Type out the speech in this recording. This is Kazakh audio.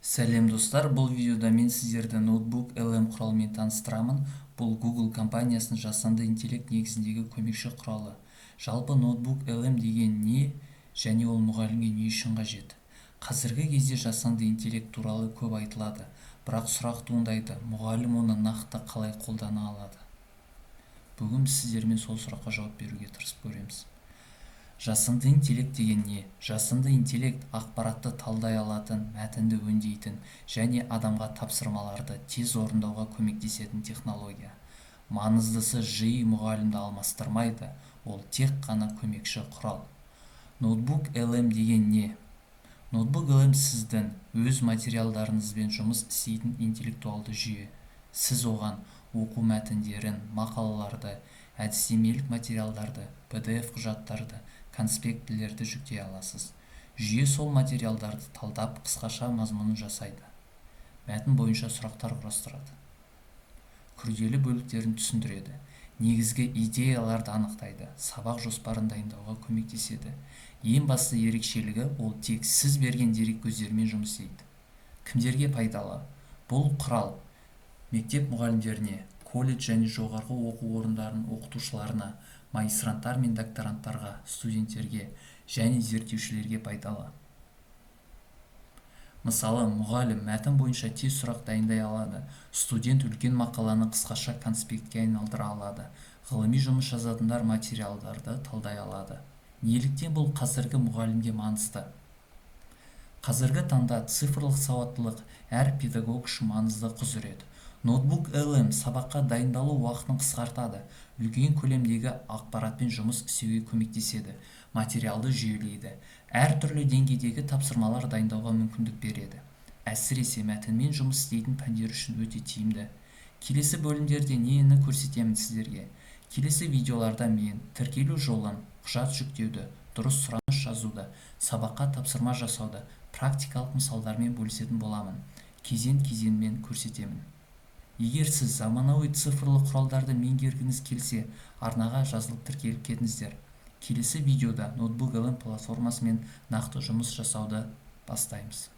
Сәлем достар, бұл видеода мен сіздерді ноутбук LM құралымен таныстырамын. Бұл Google компаниясының жасанды интеллект негізіндегі көмекші құралы. Жалпы ноутбук LM деген не және ол мұғалімге не үшін қажет? Қазіргі кезде жасанды интеллект туралы көп айтылады, бірақ сұрақ туындайды, мұғалім оны нақты қалай қолдана алады? Бүгін сіздермен сол сұраққа жауап беруге тырысып көреміз. Жасанды интеллект деген не? Жасанды интеллект ақпаратты талдай алатын, мәтінді өңдейтін және адамға тапсырмаларды тез орындауға көмектесетін технология. Маңыздысы, жиі мұғалімді алмастырмайды, ол тек қана көмекші құрал. Ноутбук LM деген не? Ноутбук LM сіздің өз материалдарыңызбен жұмыс істейтін интеллектуалды жүйе. Сіз оған оқу мәтіндерін, мақалаларды, әдістемелік материалдарды, PDF құжаттарды, конспектілерді жүктей аласыз. Жүйе сол материалдарды талдап, қысқаша мазмұнын жасайды. Мәтін бойынша сұрақтар құрастырады. Күрделі бөліктерін түсіндіреді. Негізгі идеяларды анықтайды. Сабақ жоспарын дайындауға көмектеседі. Ең басты ерекшелігі, ол тек сіз берген дерек көздерімен жұмыс істейді. Кімдерге пайдалы? Бұл құрал мектеп мұғалімдеріне, колледж және жоғарғы оқу орындарының оқытушыларына, магистранттар мен докторанттарға, студенттерге және зерттеушілерге пайдалы. Мысалы, мұғалім мәтін бойынша тез сұрақ дайындай алады, студент үлкен мақаланы қысқаша конспектке айналдыра алады, ғылыми жұмыс жазатындар материалдарды талдай алады. Неліктен бұл қазіргі мұғалімге маңызды? Қазіргі таңда цифрлық сауаттылық әр педагог үшін маңызды құзырет. Ноутбук LM сабаққа дайындалу уақытын қысқартады, үлкен көлемдегі ақпаратпен жұмыс істеуге көмектеседі, материалды жүйелейді, әр түрлі деңгейдегі тапсырмалар дайындауға мүмкіндік береді. Әсіресе мәтінмен жұмыс істейтін пәндер үшін өте тиімді. Келесі бөлімдерде нені көрсетемін сіздерге? Келесі видеоларда мен тіркелу жолын, құжат жүктеуді, дұрыс сұраныс жазуды, сабаққа тапсырма жасауды практикалық мысалдармен бөлісетін боламын. Кезең-кезеңмен көрсетемін. Егер сіз заманауи цифрлы құралдарды меңгергіңіз келсе, арнаға жазылып тіркеліп кетіңіздер. Келесі видеода ноутбук LM платформасымен нақты жұмыс жасауды бастаймыз.